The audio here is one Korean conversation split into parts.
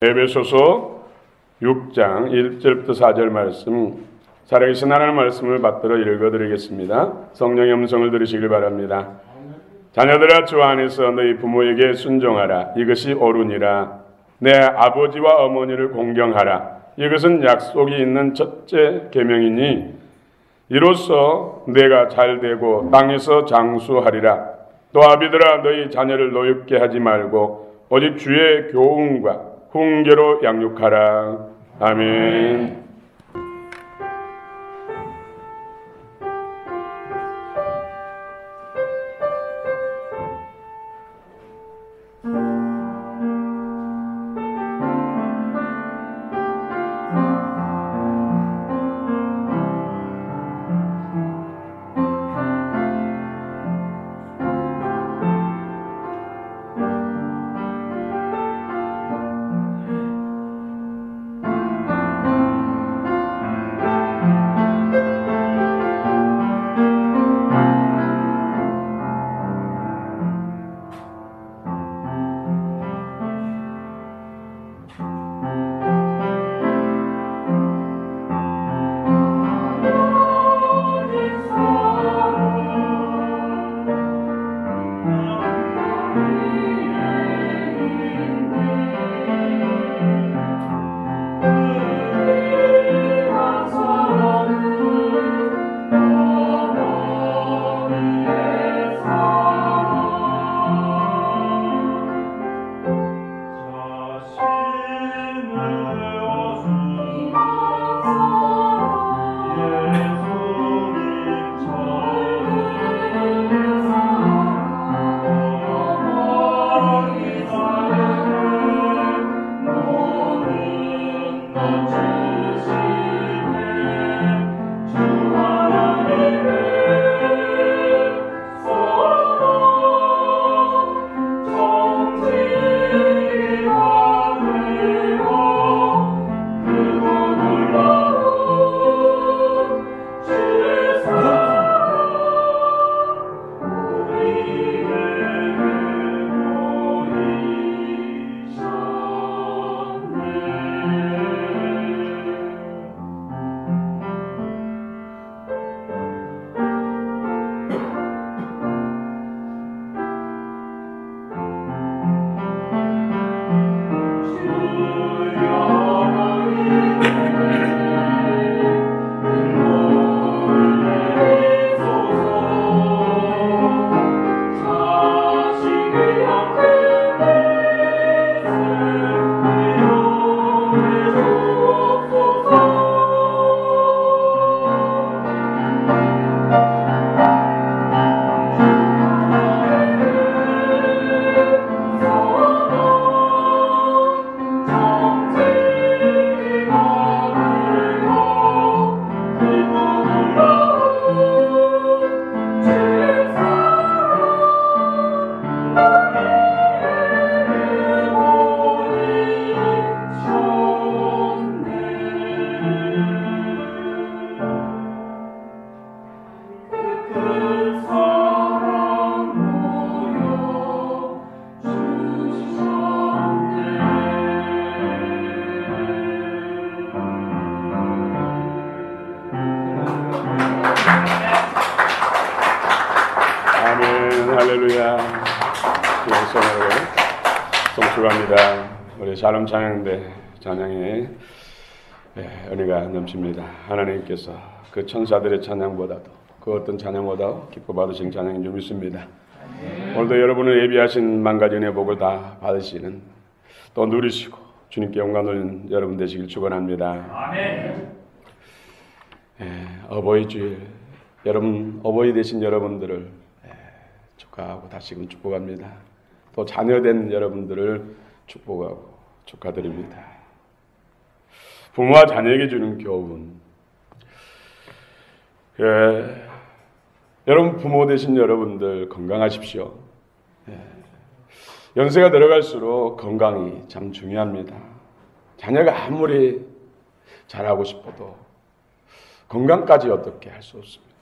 에베소서 6장 1절부터 4절 말씀, 살아계신 하나님의 말씀을 받들어 읽어드리겠습니다. 성령의 음성을 들으시길 바랍니다. 자녀들아, 주 안에서 너희 부모에게 순종하라. 이것이 옳으니라. 내 아버지와 어머니를 공경하라. 이것은 약속이 있는 첫째 계명이니 이로써 내가 잘되고 땅에서 장수하리라. 또 아비들아, 너희 자녀를 노엽게 하지 말고 오직 주의 교훈과 훈계로 양육하라. 아멘. 할렐루야. 영성으로 송축합니다. 우리 샬롬 찬양대 찬양에 은혜가 넘칩니다. 하나님께서 그 천사들의 찬양보다도 그 어떤 찬양보다 기뻐 받으신 찬양인 줄 믿습니다. 오늘도 여러분을 예비하신 만 가지 은혜 복을 다 받으시는, 또 누리시고 주님께 영광 돌리는 여러분 되시길 축원합니다. 아멘. 어버이 주일, 여러분 어버이 되신 여러분들을 축하하고 다시금 축복합니다. 또 자녀된 여러분들을 축복하고 축하드립니다. 부모와 자녀에게 주는 교훈. 여러분 부모 되신 여러분들 건강하십시오. 연세가 들어갈수록 건강이 참 중요합니다. 자녀가 아무리 잘하고 싶어도 건강까지 어떻게 할 수 없습니다.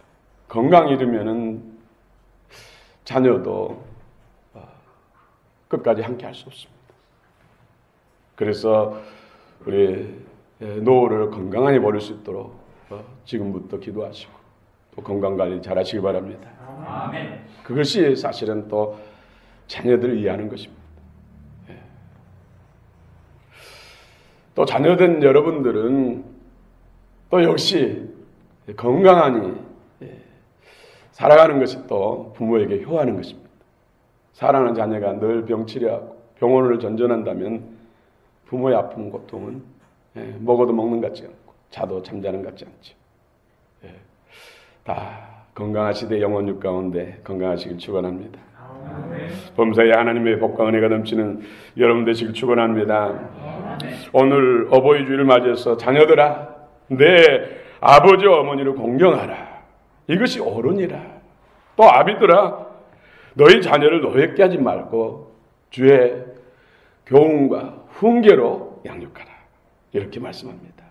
건강 잃으면은 자녀도 끝까지 함께 할 수 없습니다. 그래서 우리 노후를 건강하게 보낼 수 있도록 지금부터 기도하시고 또 건강관리 잘 하시기 바랍니다. 아멘. 그것이 사실은 또 자녀들을 이해하는 것입니다. 또 자녀된 여러분들은 또 역시 건강하니 살아가는 것이 또 부모에게 효하는 것입니다. 사랑하는 자녀가 늘 병치료하고 병원을 전전한다면 부모의 아픈 고통은 먹어도 먹는 것 같지 않고 자도 잠자는 것 같지 않죠. 다 건강하시되 영혼육 가운데 건강하시길 축원합니다. 범사에 하나님의 복과 은혜가 넘치는 여러분 되시길 축원합니다. 오늘 어버이 주일을 맞이해서 자녀들아 내 아버지와 어머니를 공경하라. 이것이 어른이라. 또 아비들아 너희 자녀를 노엽게 하지 말고 주의 교훈과 훈계로 양육하라. 이렇게 말씀합니다.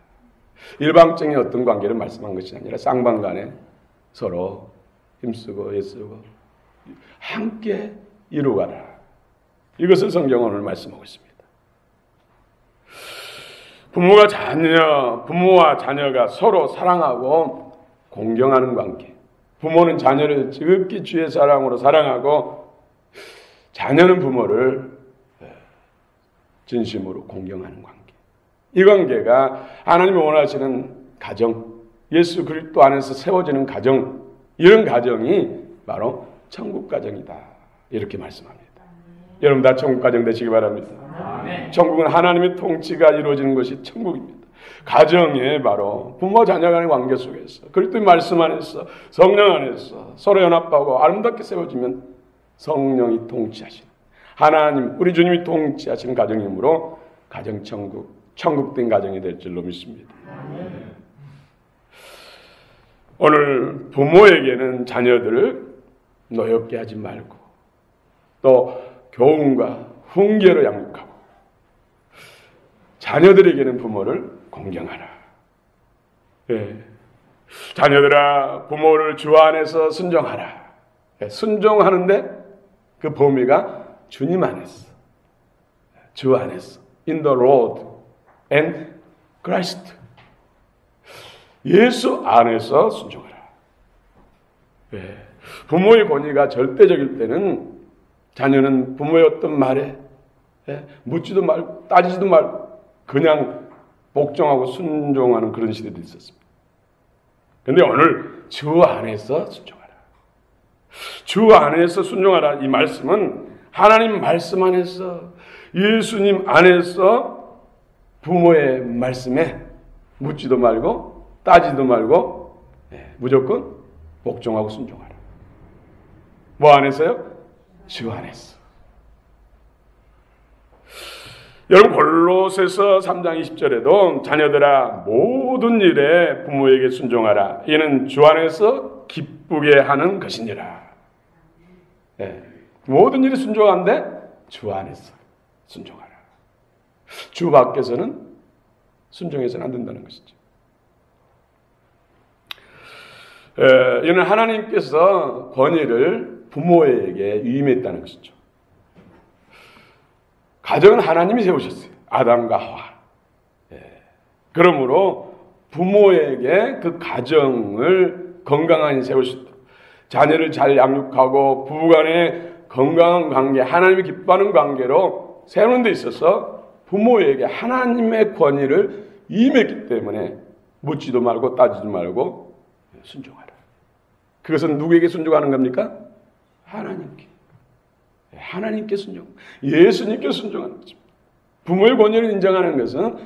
일방적인 어떤 관계를 말씀한 것이 아니라 쌍방간에 서로 힘쓰고 애쓰고 함께 이루어가라. 이것을 성경은 오늘 말씀하고 있습니다. 부모와 자녀가 서로 사랑하고 공경하는 관계. 부모는 자녀를 지극히 주의 사랑으로 사랑하고 자녀는 부모를 진심으로 공경하는 관계. 이 관계가 하나님이 원하시는 가정, 예수 그리스도 안에서 세워지는 가정, 이런 가정이 바로 천국 가정이다. 이렇게 말씀합니다. 여러분 다 천국 가정 되시기 바랍니다. 아멘. 천국은 하나님의 통치가 이루어지는 것이 천국입니다. 가정에 바로 부모 자녀 간의 관계 속에서 그리스도의 말씀 안에서 성령 안에서 서로 연합하고 아름답게 세워지면 성령이 통치하시는 하나님 우리 주님이 통치하시는 가정이므로 가정 천국된 가정이 될 줄로 믿습니다. 오늘 부모에게는 자녀들을 노엽게 하지 말고 또 교훈과 훈계로 양육하고 자녀들에게는 부모를 공경하라. 자녀들아 부모를 주 안에서 순종하라. 순종하는데 그 범위가 주님 안에서 주 안에서 in the Lord and Christ 예수 안에서 순종하라. 부모의 권위가 절대적일 때는 자녀는 부모의 어떤 말에 묻지도 말고 따지지도 말고 그냥 복종하고 순종하는 그런 시대도 있었습니다. 그런데 오늘 주 안에서 순종하라. 주 안에서 순종하라. 이 말씀은 하나님 말씀 안에서 예수님 안에서 부모의 말씀에 묻지도 말고 따지도 말고 무조건 복종하고 순종하라. 뭐 안에서요? 주 안에서. 여러분 골로새서 3장 20절에도 자녀들아 모든 일에 부모에게 순종하라. 이는 주 안에서 기쁘게 하는 것이니라. 모든 일이 순종한데 주 안에서 순종하라. 주 밖에서는 순종해서는 안 된다는 것이죠. 이는 하나님께서 권위를 부모에게 위임했다는 것이죠. 가정은 하나님이 세우셨어요. 아담과 하와. 그러므로 부모에게 그 가정을 건강하게 세울 수 있도록 자녀를 잘 양육하고 부부간의 건강한 관계, 하나님이 기뻐하는 관계로 세우는 데 있어서 부모에게 하나님의 권위를 위임했기 때문에 묻지도 말고 따지도 말고 순종하라. 그것은 누구에게 순종하는 겁니까? 하나님께. 하나님께 순종. 예수님께 순종하는 것입니다. 부모의 권위를 인정하는 것은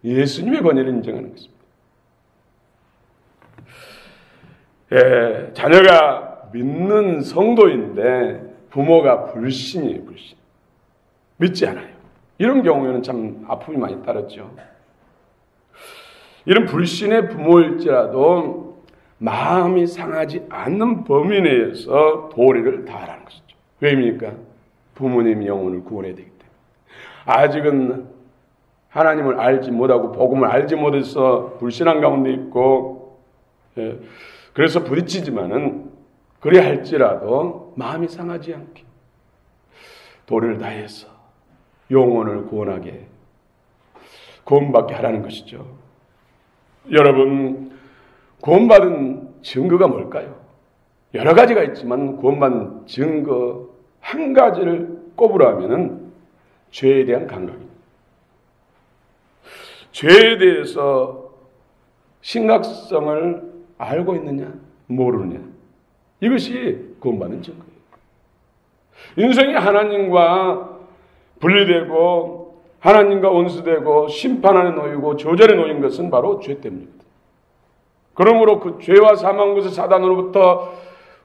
예수님의 권위를 인정하는 것입니다. 자녀가 믿는 성도인데 부모가 불신이에요. 불신. 믿지 않아요. 이런 경우에는 참 아픔이 많이 따르죠. 이런 불신의 부모일지라도 마음이 상하지 않는 범위 내에서 도리를 다하라는 것이죠. 왜입니까? 부모님이 영혼을 구원해야 되기 때문에. 아직은 하나님을 알지 못하고 복음을 알지 못해서 불신한 가운데 있고 그래서 부딪히지만은 그래 할지라도 마음이 상하지 않게 도리를 다해서 영혼을 구원하게 구원받게 하라는 것이죠. 여러분, 구원받은 증거가 뭘까요? 여러 가지가 있지만 구원받은 증거 한 가지를 꼽으라면은 죄에 대한 감각입니다. 죄에 대해서 심각성을 알고 있느냐, 모르느냐. 이것이 구원받는 증거예요. 인생이 하나님과 분리되고 하나님과 원수되고 심판하에 놓이고 저절에 놓인 것은 바로 죄 때문입니다. 그러므로 그 죄와 사망 것을 사단으로부터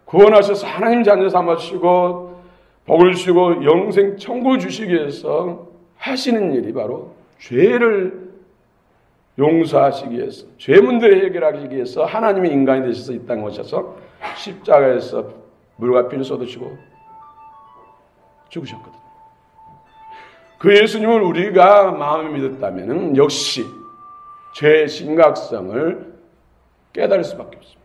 구원하셔서 하나님 자녀 삼으시고 복을 주시고 영생 천국을 주시기 위해서 하시는 일이 바로 죄를 용서하시기 위해서, 죄 문제를 해결하기 위해서 하나님이 인간이 되셔서 이 땅에 오셔서 십자가에서 물과 피를 쏟으시고 죽으셨거든요. 그 예수님을 우리가 마음에 믿었다면 역시 죄의 심각성을 깨달을 수밖에 없습니다.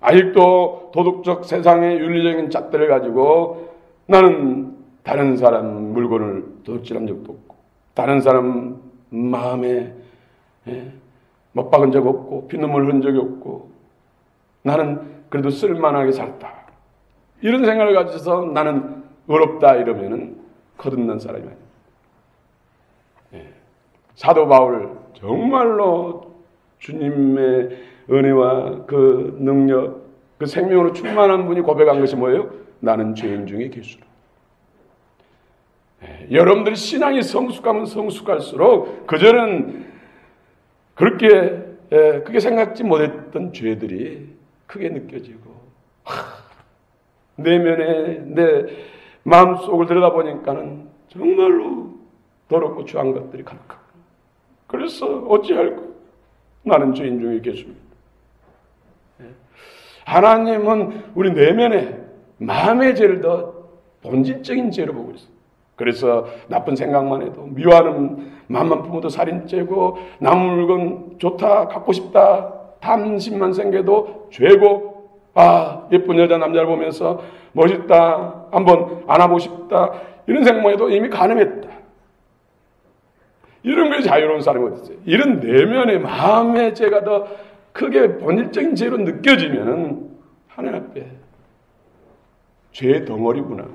아직도 도덕적 세상의 윤리적인 잣대를 가지고 나는 다른 사람 물건을 도둑질한 적도 없고 다른 사람 마음에 못 박은 적 없고 피눈물 흘린 적이 없고 나는 그래도 쓸만하게 살았다. 이런 생각을 가져서 나는 의롭다 이러면은 거듭난 사람이 아닙니다. 사도 바울 정말로 주님의 은혜와 그 능력, 그 생명으로 충만한 분이 고백한 것이 뭐예요? 나는 죄인 중에 괴수라. 여러분들이 신앙이 성숙하면 성숙할수록 그전엔 그렇게 생각지 못했던 죄들이 크게 느껴지고 내면에 내 마음속을 들여다보니까는 정말로 더럽고 추한 것들이 가득하고 그래서 어찌할까? 나는 죄인 중에 괴수입니다. 하나님은 우리 내면에 마음의 죄를 더 본질적인 죄로 보고 있어요. 그래서 나쁜 생각만 해도 미워하는 마음만 품어도 살인죄고 남 물건 좋다 갖고 싶다 탐심만 생겨도 죄고 예쁜 여자 남자를 보면서 멋있다 한번 안아보고 싶다 이런 생각만 해도 이미 가늠했다. 이런 거에 자유로운 사람이 어디 있어요? 이런 내면의 마음의 죄가 더 크게 본질적인 죄로 느껴지면 하나님 앞에 죄의 덩어리구나.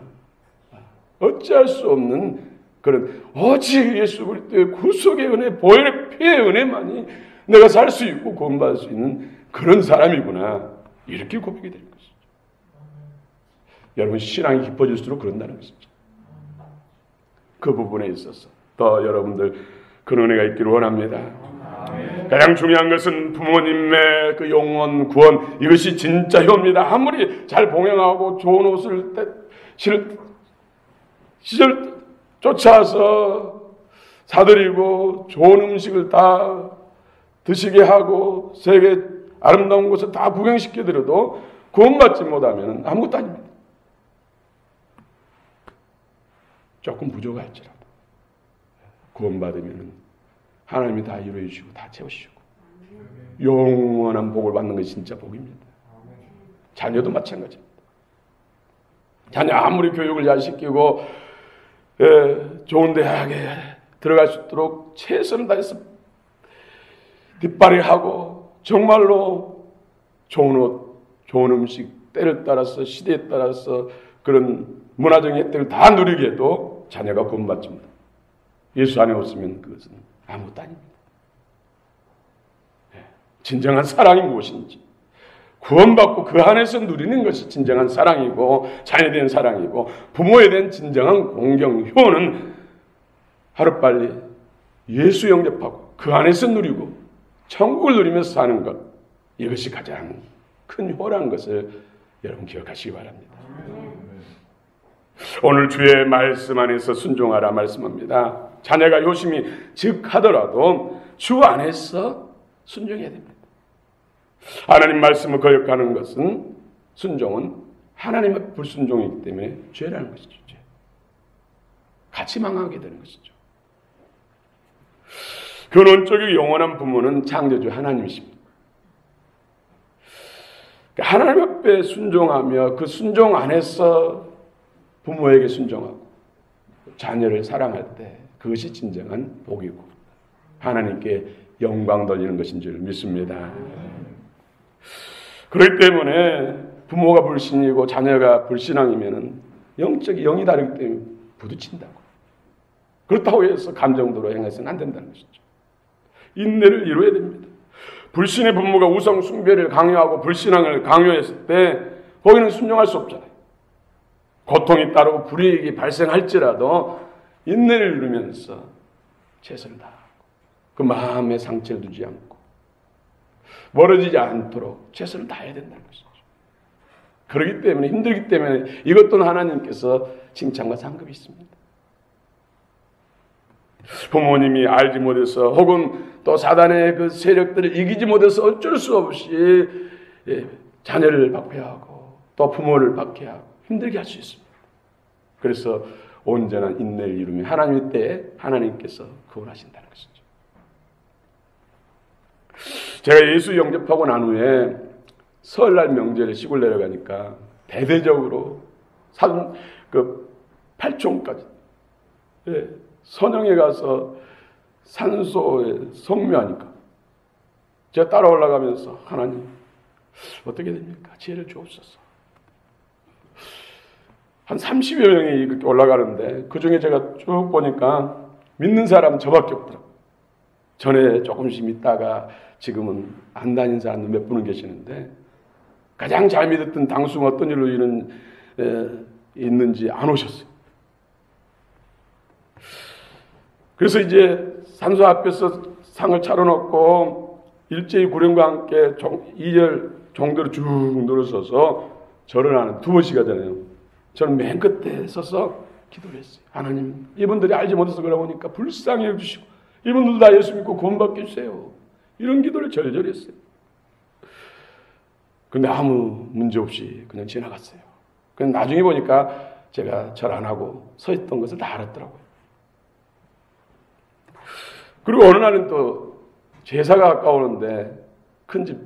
어찌할 수 없는 그런 오직 예수 그리스도의 구속의 은혜, 보혈의 피의 은혜만이 내가 살 수 있고 구원받을 수 있는 그런 사람이구나. 이렇게 고백이 되는 것이죠. 여러분 신앙이 깊어질수록 그런다는 것이죠. 그 부분에 있어서 더 여러분들 그런 은혜가 있기를 원합니다. 가장 중요한 것은 부모님의 그 영원 구원 이것이 진짜 효입니다. 아무리 잘 봉양하고 좋은 옷을 시절 쫓아서 사드리고 좋은 음식을 다 드시게 하고 세계 아름다운 곳을 다 구경시켜드려도 구원받지 못하면 아무것도 아닙니다. 조금 부족할지라도 구원받으면 하나님이 다 이루어 주시고 다 채우시고 영원한 복을 받는 것이 진짜 복입니다. 자녀도 마찬가지입니다. 자녀 아무리 교육을 잘 시키고 좋은 대학에 들어갈 수 있도록 최선을 다해서 뒷바리하고 정말로 좋은 옷, 좋은 음식, 때를 따라서 시대에 따라서 그런 문화적인 혜택을 다 누리게 해도 자녀가 구원받지 못합니다. 예수 안에 없으면 그것은 아무것도 아닙니다. 진정한 사랑이 무엇인지 구원받고 그 안에서 누리는 것이 진정한 사랑이고 자녀에 대한 사랑이고 부모에 대한 진정한 공경, 효는 하루빨리 예수 영접하고 그 안에서 누리고 천국을 누리면서 사는 것 이것이 가장 큰 효라는 것을 여러분 기억하시기 바랍니다. 오늘 주의 말씀 안에서 순종하라 말씀합니다. 자녀가 요심히 즉하더라도 주 안에서 순종해야 됩니다. 하나님 말씀을 거역하는 것은 순종은 하나님의 불순종이기 때문에 죄라는 것이죠. 죄. 같이 망하게 되는 것이죠. 근원적이고 영원한 부모는 창조주 하나님이십니다. 하나님 앞에 순종하며 그 순종 안에서 부모에게 순종하고 자녀를 사랑할 때 그것이 진정한 복이고 하나님께 영광 돌리는 것인 줄 믿습니다. 그렇기 때문에 부모가 불신이고 자녀가 불신앙이면 영이 다르기 때문에 부딪힌다고. 그렇다고 해서 감정도로 행해서는 안 된다는 것이죠. 인내를 이루어야 됩니다. 불신의 부모가 우상 숭배를 강요하고 불신앙을 강요했을 때 거기는 순종할 수 없잖아요. 고통이 따르고 불이익이 발생할지라도 인내를 이루면서 최선을 다하고 그 마음의 상처를 두지 않고 멀어지지 않도록 최선을 다해야 된다는 것이죠. 그렇기 때문에 힘들기 때문에 이것 또한 하나님께서 칭찬과 상급이 있습니다. 부모님이 알지 못해서 혹은 또 사단의 그 세력들을 이기지 못해서 어쩔 수 없이 자녀를 박해하고 또 부모를 박해하고 힘들게 할 수 있습니다. 그래서 온전한 인내를 이루면 하나님의 때에 하나님께서 구원하신다는 것이죠. 제가 예수 영접하고 난 후에 설날 명절에 시골 내려가니까 대대적으로 팔촌까지 선영에 가서 산소에 성묘하니까 제가 따라 올라가면서 하나님 어떻게 됩니까? 지혜를 주옵소서. 한 30여 명이 이렇게 올라가는데 그중에 제가 쭉 보니까 믿는 사람은 저밖에 없더라고요. 전에 조금씩 믿다가 지금은 안 다닌 사람도 몇 분은 계시는데 가장 잘 믿었던 당수가 어떤 일로 있는지 안 오셨어요. 그래서 이제 산소 앞에서 상을 차려놓고 일제히 구령과 함께 2절 정도로 쭉 늘어서서 절을 하는 2번씩 하잖아요. 저는 맨 끝에 서서 기도를 했어요. 하나님, 이분들이 알지 못해서 그러다 보니까 불쌍히 해주시고 이분들도 다 예수 믿고 구원받게 해주세요. 이런 기도를 절절히 했어요. 근데 아무 문제 없이 그냥 지나갔어요. 그냥 나중에 보니까 제가 절 안 하고 서 있던 것을 다 알았더라고요. 그리고 어느 날은 또 제사가 가까우는데 큰 집,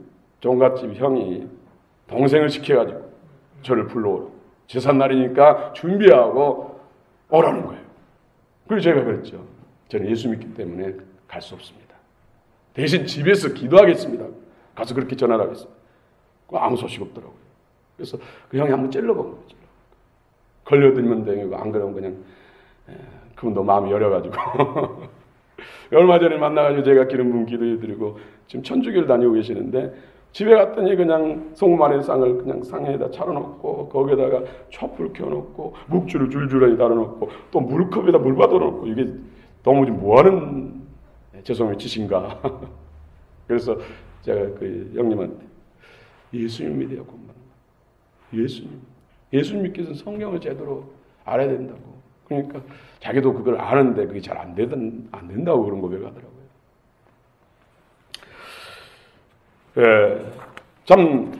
종갓집 형이 동생을 시켜가지고 저를 불러오라. 제삿날이니까 준비하고 오라는 거예요. 그리고 제가 그랬죠. 저는 예수 믿기 때문에 갈 수 없습니다. 대신 집에서 기도하겠습니다. 가서 그렇게 전화를 하겠습니다. 아무 소식 없더라고요. 그래서 그 형이 한번 찔러본 거죠. 걸려들면 되고 안 그러면 그냥 그분도 마음이 여려가지고 얼마 전에 만나가지고 제가 기름 부은 기도해드리고 지금 천주교를 다니고 계시는데 집에 갔더니 그냥 송만의 쌍을 그냥 상에다 차려놓고 거기에다가 촛불 켜놓고 묵주를 줄줄하게 달아놓고 또 물컵에다 물 받아놓고 이게 도무지 뭐하는 죄송해요 짓인가. 그래서 제가 그 형님한테 예수님 믿어요. 예수님 믿기 위해서 성경을 제대로 알아야 된다고. 그러니까 자기도 그걸 아는데 그게 잘 안 된다고 그런 고백을 하더라고요. 참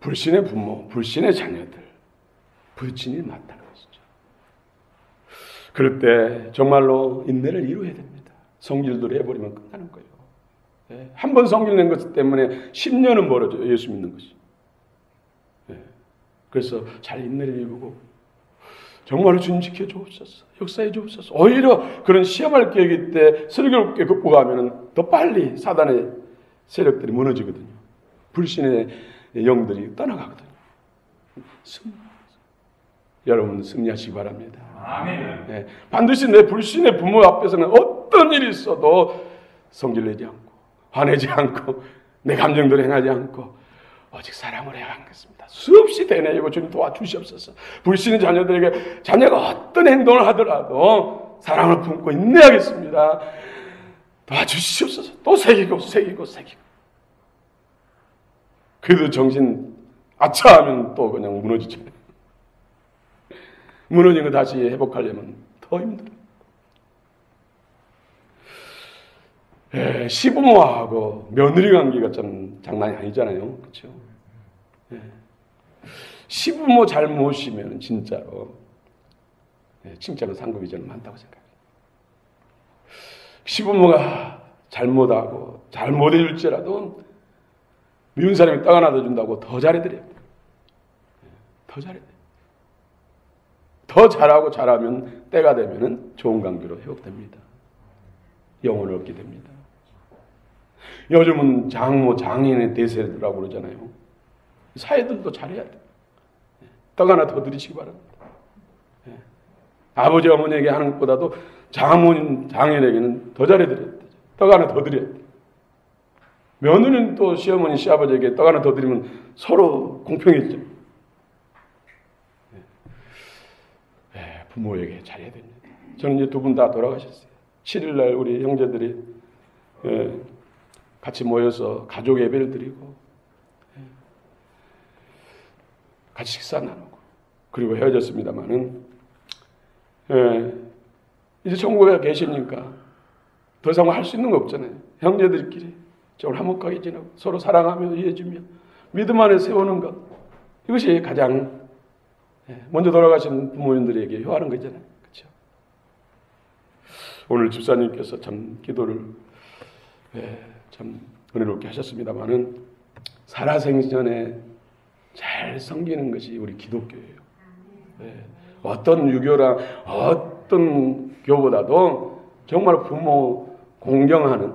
불신의 부모, 불신의 자녀들, 불신이 맞다는 것이죠. 그럴 때 정말로 인내를 이루어야 됩니다. 성질대로 해버리면 끝나는 거예요. 한 번 성질 낸 것 때문에 10년은 멀어져요. 예수 믿는 것이. 그래서 잘 인내를 이루고 정말로 주님 지켜주옵소서. 역사해 주옵소서. 오히려 그런 시험할 계획일 때 슬기롭게 극복하면 더 빨리 사단의 세력들이 무너지거든요. 불신의 영들이 떠나가거든요. 여러분 승리하시기 바랍니다. 아멘. 반드시 내 불신의 부모 앞에서는 어떤 일이 있어도 성질내지 않고 화내지 않고 내 감정대로 행하지 않고 오직 사랑으로 행하겠습니다. 수없이 되뇌이고 주님 도와주시옵소서. 불신의 자녀들에게 자녀가 어떤 행동을 하더라도 사랑을 품고 인내하겠습니다. 도와주시옵소서. 또 새기고 그래도 정신 아차하면 또 그냥 무너지죠. 무너진 거 다시 회복하려면 더 힘들어요. 시부모하고 며느리 관계가 좀 장난이 아니잖아요. 그렇죠? 시부모 잘 모시면 진짜로 칭찬은 상급이 저는 많다고 생각해요. 시부모가 잘못하고 잘못해줄지라도 미운 사람이 떡 하나 더 준다고 더 잘해드려요. 더 더 잘하면 때가 되면은 좋은 관계로 회복됩니다. 영혼을 얻게 됩니다. 요즘은 장모, 장인의 대세라고 그러잖아요. 사회들도 잘해야 돼요. 떡 하나 더 드리시기 바랍니다. 아버지, 어머니에게 하는 것보다도 장모님, 장인에게는 더 잘해드려야 돼요. 떡 하나 더 드려야 돼요. 며느리는 또 시어머니, 시아버지에게 떡 하나 더 드리면 서로 공평해지죠. 부모에게 잘해야 됩니다. 저는 이제 두 분 다 돌아가셨어요. 7일날 우리 형제들이 같이 모여서 가족 예배를 드리고 같이 식사 나누고 그리고 헤어졌습니다마는 이제 천국에 계시니까 더 이상 할 수 있는 거 없잖아요. 형제들끼리 좀 화목하게 지내고 서로 사랑하며 이해해주며 믿음 안에 세우는 것, 이것이 가장 먼저 돌아가신 부모님들에게 효하는 거잖아요. 그렇죠? 오늘 집사님께서 참 기도를 참 은혜롭게 하셨습니다마는 살아생전에 잘 섬기는 것이 우리 기독교예요. 어떤 유교나 어떤 교보다도 정말 부모 공경하는,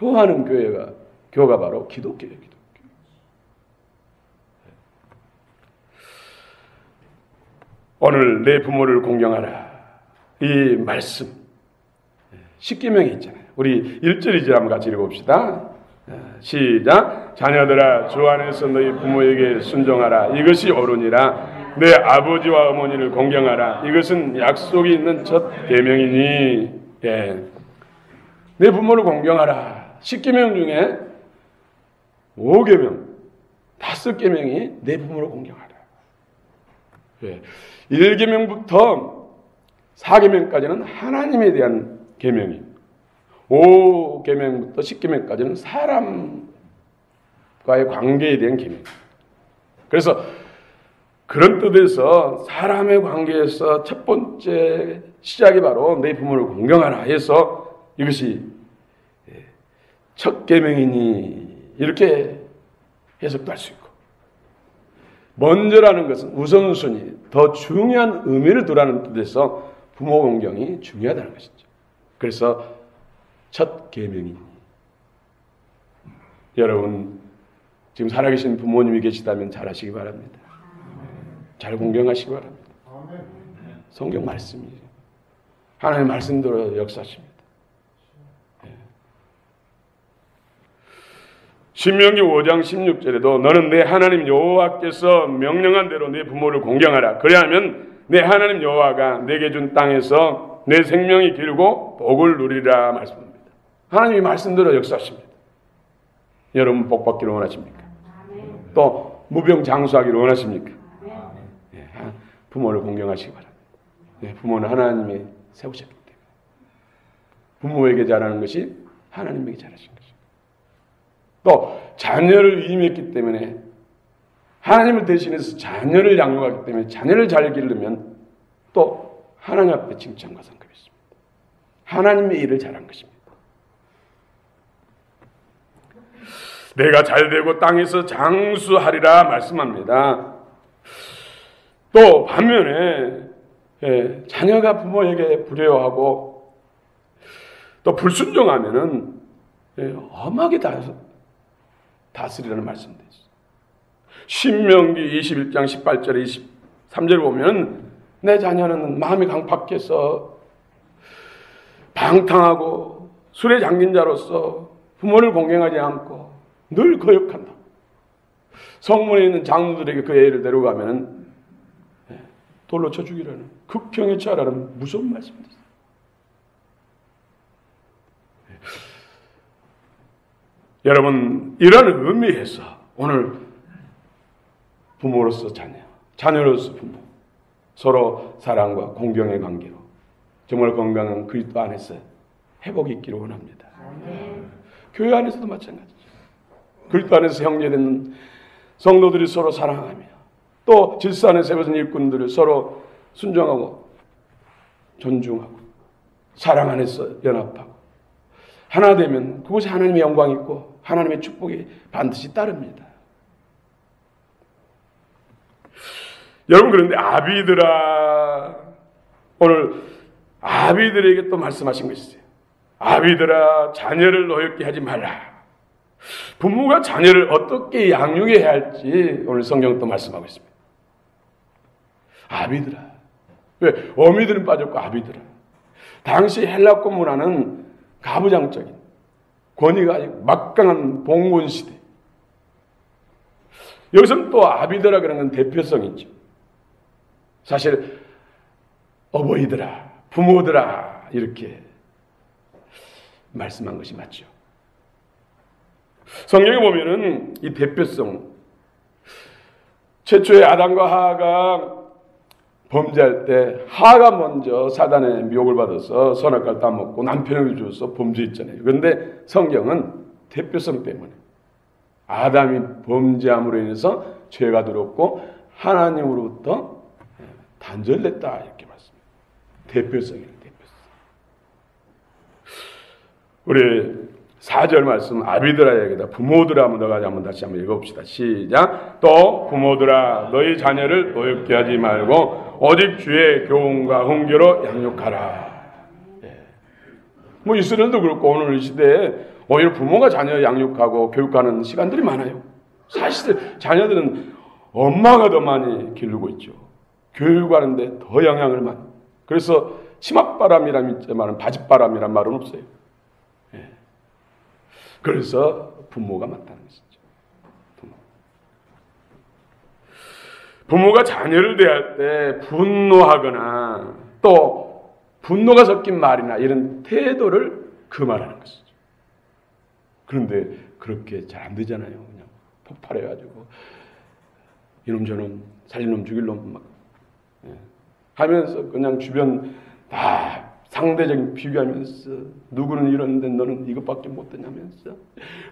효하는 교가 바로 기독교예요. 기독교. 오늘 내 부모를 공경하라. 이 말씀 10계명이 있잖아요. 우리 1절이지 한번 같이 읽어봅시다. 시작. 자녀들아 주 안에서 너희 부모에게 순종하라. 이것이 옳으니라. 내 아버지와 어머니를 공경하라. 이것은 약속이 있는 첫 계명이니. 내 부모를 공경하라. 10계명 중에 5계명, 5계명이 내 부모를 공경하라. 1계명부터 4계명까지는 하나님에 대한 계명이에요. 5계명부터 10계명까지는 사람과의 관계에 대한 계명. 그래서 그런 뜻에서 사람의 관계에서 첫 번째 시작이 바로 내 부모를 공경하라 해서 이것이 첫 계명이니 이렇게 해석도 할 수 있고, 먼저라는 것은 우선순위, 더 중요한 의미를 두라는 뜻에서 부모 공경이 중요하다는 것이죠. 그래서 첫 계명이니. 여러분 지금 살아계신 부모님이 계시다면 잘하시기 바랍니다. 잘 공경하시기 바랍니다. 성경 말씀이죠. 하나님의 말씀대로 역사하십니다. 신명기 5장 16절에도 너는 내 하나님 여호와께서 명령한 대로 네 부모를 공경하라. 그래야면 내 하나님 여호와가 내게 준 땅에서 내 생명이 길고 복을 누리라 말씀합니다. 하나님이 말씀대로 역사하십니다. 여러분 복 받기를 원하십니까? 또 무병장수하기를 원하십니까? 부모를 공경하시기 바랍니다. 부모는 하나님이 세우셨기 때문에 부모에게 잘하는 것이 하나님에게 잘하신 것입니다. 또 자녀를 위임했기 때문에 하나님을 대신해서 자녀를 양육하기 때문에 자녀를 잘 기르면 또 하나님 앞에 칭찬과 상급이 있습니다. 하나님의 일을 잘한 것입니다. 내가 잘되고 땅에서 장수하리라 말씀합니다. 또 반면에 자녀가 부모에게 불효하고 또 불순종하면은 엄하게 다스리라는 말씀도 있어요. 신명기 21장 18절에 23절 보면 내 자녀는 마음이 강팍해서 방탕하고 술에 잠긴 자로서 부모를 공경하지 않고 늘 거역한다. 성문에 있는 장로들에게 그 애를 데려가면 돌로 쳐 죽이라는, 극형에 처하라는 무서운 말씀도 있어요. 여러분 이런 의미에서 오늘 부모로서 자녀, 자녀로서 부모, 서로 사랑과 공경의 관계로 정말 건강한 그리스도 안에서 회복이 있기를 원합니다. 교회 안에서도 마찬가지죠. 그리스도 안에서 형제되는 성도들이 서로 사랑하며 또 질서 안에 세워진 일꾼들을 서로 순종하고 존중하고 사랑 안에서 연합하고 하나 되면 그것이 하나님의 영광이 있고 하나님의 축복이 반드시 따릅니다. 여러분 그런데 아비들아 오늘 아비들에게 또 말씀하신 것이죠. 아비들아, 자녀를 노엽게 하지 말라. 부모가 자녀를 어떻게 양육해야 할지 오늘 성경은 또 말씀하고 있습니다. 아비들아. 왜? 어미들은 빠졌고 아비들아. 당시 헬라권 문화는 가부장적인 권위가 막강한 봉건 시대. 여기서는 또 아비들아 그런 건 대표성이 있죠. 사실 어버이들아, 부모들아 이렇게 말씀한 것이 맞죠. 성경에 보면은 이 대표성, 최초의 아담과 하하가 범죄할 때 하하가 먼저 사단의 미혹을 받아서 선악과를 따먹고 남편에게 주어서 범죄했잖아요. 그런데 성경은 대표성 때문에 아담이 범죄함으로 인해서 죄가 들었고 하나님으로부터 단절됐다 이렇게 말씀합니다. 대표성이에요. 대표성. 우리 4절 말씀 아비들아에게다 부모들아 한번 다시 한번 읽어봅시다. 시작. 또 부모들아 너희 자녀를 노엽게 하지 말고 오직 주의 교훈과 훈계로 양육하라. 뭐 이스라엘도 그렇고 오늘 이 시대에 오히려 부모가 자녀 양육하고 교육하는 시간들이 많아요. 사실 자녀들은 엄마가 더 많이 기르고 있죠. 교육하는데 더 영향을 많이. 그래서 치맛바람이란 말은 바짓바람이란 말은 없어요. 그래서 부모가 맞다는 것이죠. 부모가 자녀를 대할 때 분노하거나 또 분노가 섞인 말이나 이런 태도를 금하라는 것이죠. 그런데 그렇게 잘 안 되잖아요. 그냥 폭발해가지고 이놈 저놈 살릴 놈 죽일 놈 막 하면서 그냥 주변 다 상대적인 비교하면서 누구는 이러는데 너는 이것밖에 못되냐면서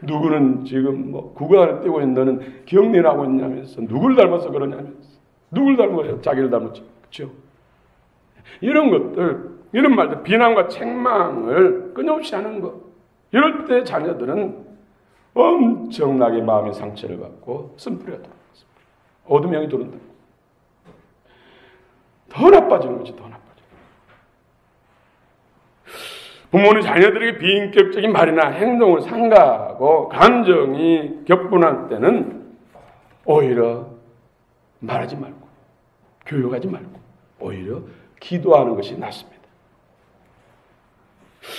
누구는 지금 뭐 국어를 떼고 있는 너는 경련하고 있냐면서 누구를 닮아서 그러냐면서 누구를 닮아서 자기를 닮았지. 그렇죠? 이런 것들, 이런 말들, 비난과 책망을 끊임없이 하는 것. 이럴 때 자녀들은 엄청나게 마음의 상처를 받고 쓴뿌리가 들어온다. 어둠형이 들어온다. 더 나빠지는 거지, 더 나빠지는 거지. 부모는 자녀들에게 비인격적인 말이나 행동을 삼가하고 감정이 격분할 때는 오히려 말하지 말고 교육하지 말고 오히려 기도하는 것이 낫습니다.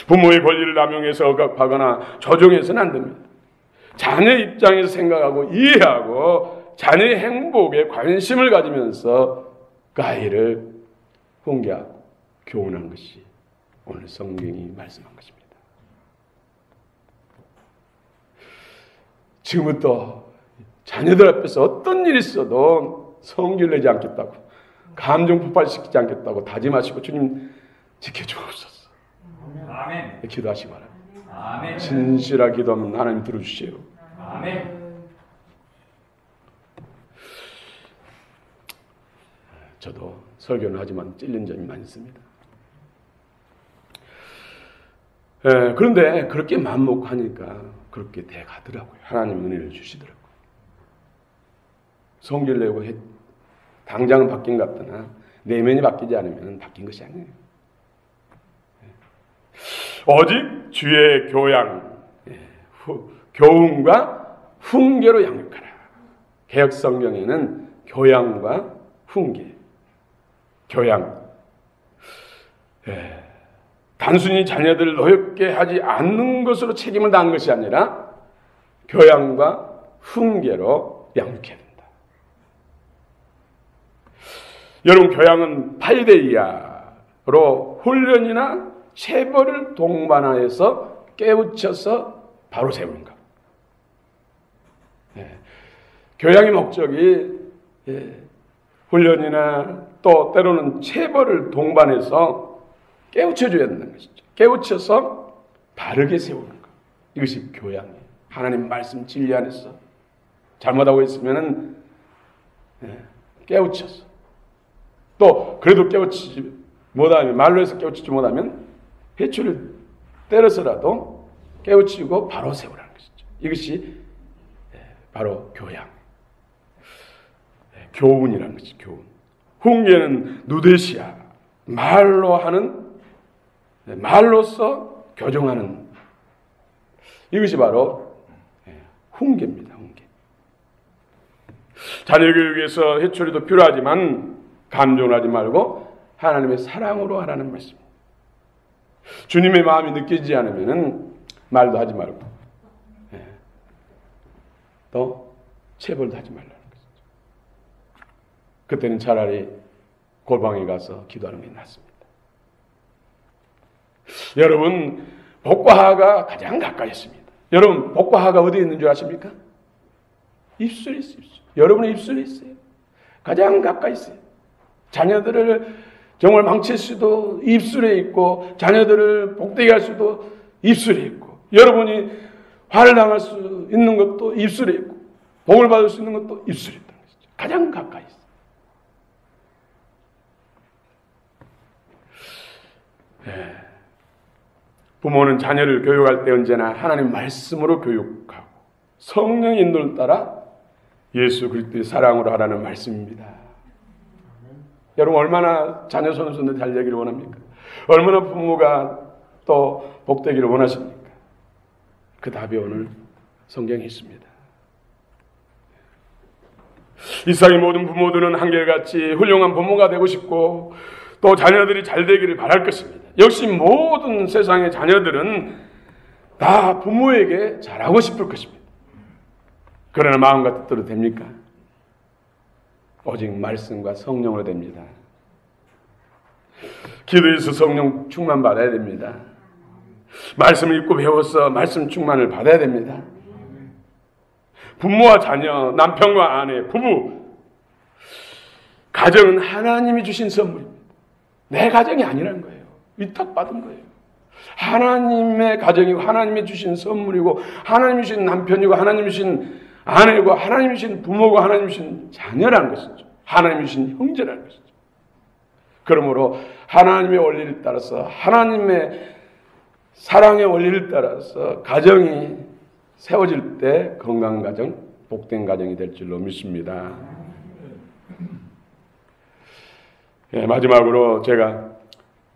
부모의 권리를 남용해서 억압하거나 조종해서는 안 됩니다. 자녀 입장에서 생각하고 이해하고 자녀의 행복에 관심을 가지면서 그 아이를 훈계하고 교훈하는 것이 오늘 성경이 말씀한 것입니다. 지금부터 자녀들 앞에서 어떤 일이 있어도 성질 내지 않겠다고 감정 폭발시키지 않겠다고 다짐하시고 주님 지켜주옵소서. 아멘. 기도하시기 바랍니다. 아멘. 진실하게 기도하면 하나님 들어주시오. 아멘. 저도 설교는 하지만 찔린 점이 많이 있습니다. 그런데 그렇게 마음먹고 하니까 그렇게 돼 가더라고요. 하나님 은혜를 주시더라고요. 성질 내고 당장은 바뀐 것 같으나 내면이 바뀌지 않으면 바뀐 것이 아니에요. 오직 주의 교훈과 훈계로 양육하라. 개역 성경에는 교양과 훈계, 교양. 단순히 자녀들을 노엽게 하지 않는 것으로 책임을 다한 것이 아니라 교양과 훈계로 양육해야 된다. 여러분, 교양은 파이데이아로 훈련이나 체벌을 동반하여서 깨우쳐서 바로 세우는 것. 교양의 목적이 훈련이나 또 때로는 체벌을 동반해서 깨우쳐줘야 된다는 것이죠. 깨우쳐서 바르게 세우는 것. 이것이 교양이에요. 하나님 말씀 진리 안에서 잘못하고 있으면은 깨우쳐서 또 그래도 깨우치지 못하면 말로 해서 깨우치지 못하면 회초를 때려서라도 깨우치고 바로 세우라는 것이죠. 이것이 바로 교양, 교훈이라는 것이 교훈. 훈계는 누데시아 말로 하는, 말로서 교정하는, 이것이 바로 훈계입니다. 훈계. 자녀 교육에서 해초리도 필요하지만 감정을 하지 말고 하나님의 사랑으로 하라는 말씀입니다. 주님의 마음이 느껴지지 않으면 말도 하지 말고 또 체벌도 하지 말라는 것이죠. 그때는 차라리 골방에 가서 기도하는 게 낫습니다. 여러분, 복과 하가 가장 가까이 있습니다. 여러분, 복과 하가 어디에 있는 줄 아십니까? 입술에 있어요. 여러분의 입술에 있어요. 가장 가까이 있어요. 자녀들을 정말 망칠 수도 입술에 있고, 자녀들을 복되게 할 수도 입술에 있고, 여러분이 화를 당할 수 있는 것도 입술에 있고, 복을 받을 수 있는 것도 입술에 있다는 것이죠. 가장 가까이 있어요. 부모는 자녀를 교육할 때 언제나 하나님 말씀으로 교육하고 성령의 인도를 따라 예수 그리스도의 사랑으로 하라는 말씀입니다. 여러분, 얼마나 자녀 손손들 잘 되기를 원합니까? 얼마나 부모가 또 복되기를 원하십니까? 그 답이 오늘 성경에 있습니다. 이 세상의 모든 부모들은 한결같이 훌륭한 부모가 되고 싶고 또 자녀들이 잘 되기를 바랄 것입니다. 역시 모든 세상의 자녀들은 다 부모에게 잘하고 싶을 것입니다. 그러나 마음과 뜻대로 됩니까? 오직 말씀과 성령으로 됩니다. 기도에서 성령 충만 받아야 됩니다. 말씀을 읽고 배워서 말씀 충만을 받아야 됩니다. 부모와 자녀, 남편과 아내, 부부, 가정은 하나님이 주신 선물입니다. 내 가정이 아니라는 거예요. 위탁받은 거예요. 하나님의 가정이고 하나님이 주신 선물이고 하나님이 주신 남편이고 하나님이 주신 아내고 하나님이 주신 부모고 하나님이 주신 자녀라는 것이죠. 하나님이 주신 형제라는 것이죠. 그러므로 하나님의 원리를 따라서 하나님의 사랑의 원리를 따라서 가정이 세워질 때 건강한 가정, 복된 가정이 될 줄로 믿습니다. 마지막으로 제가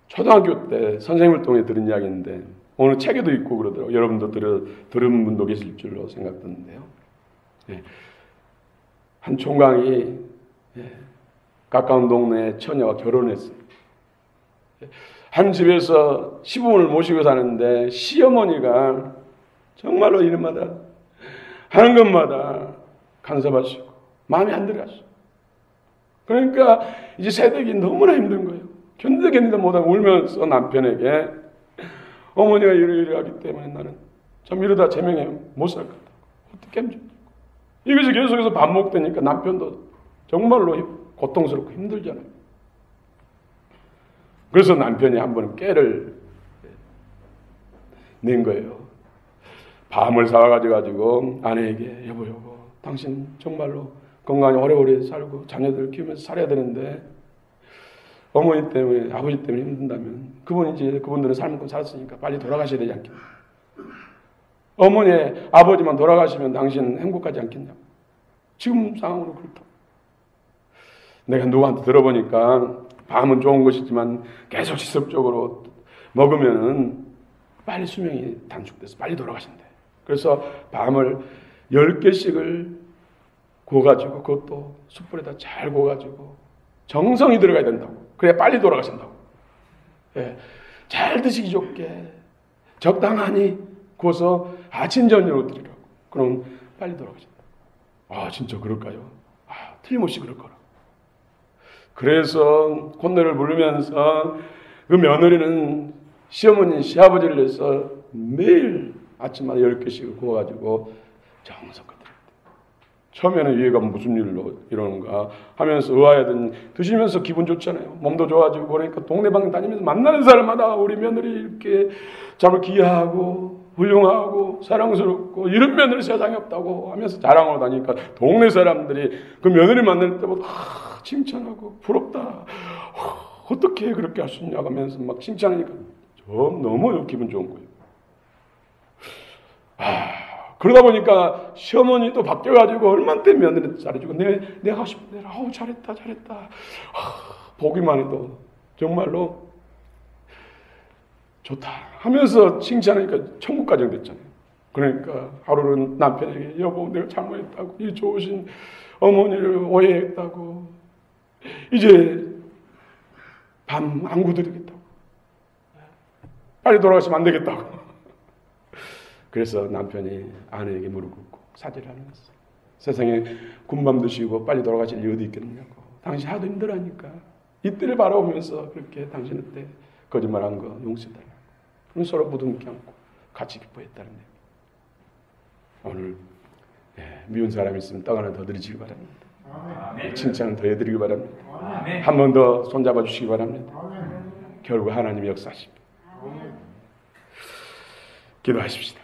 초등학교 때 선생님을 통해 들은 이야기인데 오늘 책에도 있고 그러더라고요. 여러분도 들은 분도 계실 줄로 생각되는데요. 한 총각이 가까운 동네 처녀와 결혼했어요. 한 집에서 시부모를 모시고 사는데 시어머니가 정말로 일마다 하는 것마다 간섭하시고 마음에 안 들어가시고 그러니까 이제 새댁이 너무나 힘든 거예요. 견디다 못하고 울면서 남편에게 어머니가 이러하기 때문에 나는 참 이러다 제명에 못 살 것 같다고. 어떻게 하면 좋을까? 이것이 계속해서 반복되니까 남편도 정말로 고통스럽고 힘들잖아요. 그래서 남편이 한 번 깨를 낸 거예요. 밤을 사와가지고 아내에게 여보 당신 정말로 건강히 오래오래 살고 자녀들 키우면서 살아야 되는데 어머니 때문에 아버지 때문에 힘든다면 그분들은 삶을 살았으니까 빨리 돌아가셔야 되지 않겠냐. 어머니 아버지만 돌아가시면 당신은 행복하지 않겠냐. 지금 상황으로 그렇다고. 내가 누구한테 들어보니까 밤은 좋은 것이지만 계속 지속적으로 먹으면은 빨리 수명이 단축돼서 빨리 돌아가신대. 그래서 밤을 10개씩을 구워가지고 그것도 숯불에다 잘 구워가지고 정성이 들어가야 된다고. 그래야 빨리 돌아가신다고. 잘 드시기 좋게 적당하니 구워서 아침 저녁으로 드리라고. 그럼 빨리 돌아가신다. 아 진짜 그럴까요? 틀림없이 그럴 거라. 그래서 콧노래를 부르면서 그 며느리는 시어머니, 시아버지를 위해서 매일 아침마다 10개씩을 구워가지고 정성껏 드렸대. 처음에는 얘가 무슨 일로 이러는가 하면서 의아하던 드시면서 기분 좋잖아요. 몸도 좋아지고 그러니까 동네방네 다니면서 만나는 사람마다 우리 며느리 이렇게 참 귀하고 훌륭하고 사랑스럽고 이런 며느리 세상에 없다고 하면서 자랑하고 다니니까 동네 사람들이 그 며느리 만날 때마다 칭찬하고 부럽다. 어떻게 그렇게 할 수 있냐 하면서 막 칭찬하니까 너무 기분 좋은 거예요. 그러다 보니까 시어머니도 바뀌어가지고 얼마나 때 며느리 잘해주고 내가 하고 싶은 대로 잘했다. 보기만 해도 정말로 좋다 하면서 칭찬하니까 천국 가정 됐잖아요. 그러니까 하루는 남편에게 여보 내가 잘못했다고, 이 좋으신 어머니를 오해했다고, 이제 밤 안 구드리겠다고, 빨리 돌아가시면 안 되겠다고. 그래서 남편이 아내에게 무릎 꿇고 사죄를 하면서 세상에 군밤도 쉬고 빨리 돌아가실 일이 어디 있겠느냐고, 당신 하도 힘들어하니까 이때를 바라보면서 그렇게 당신한테 거짓말한 거 용서해달라고. 그럼 서로 부둥켜 안고 같이 기뻐했다는 얘기. 오늘 미운 사람 있으면 떡 하나 더 드리시기 바랍니다. 칭찬 더 해드리기 바랍니다. 한 번 더 손잡아 주시기 바랍니다. 결국 하나님이 역사하십니다. 기도하십시다.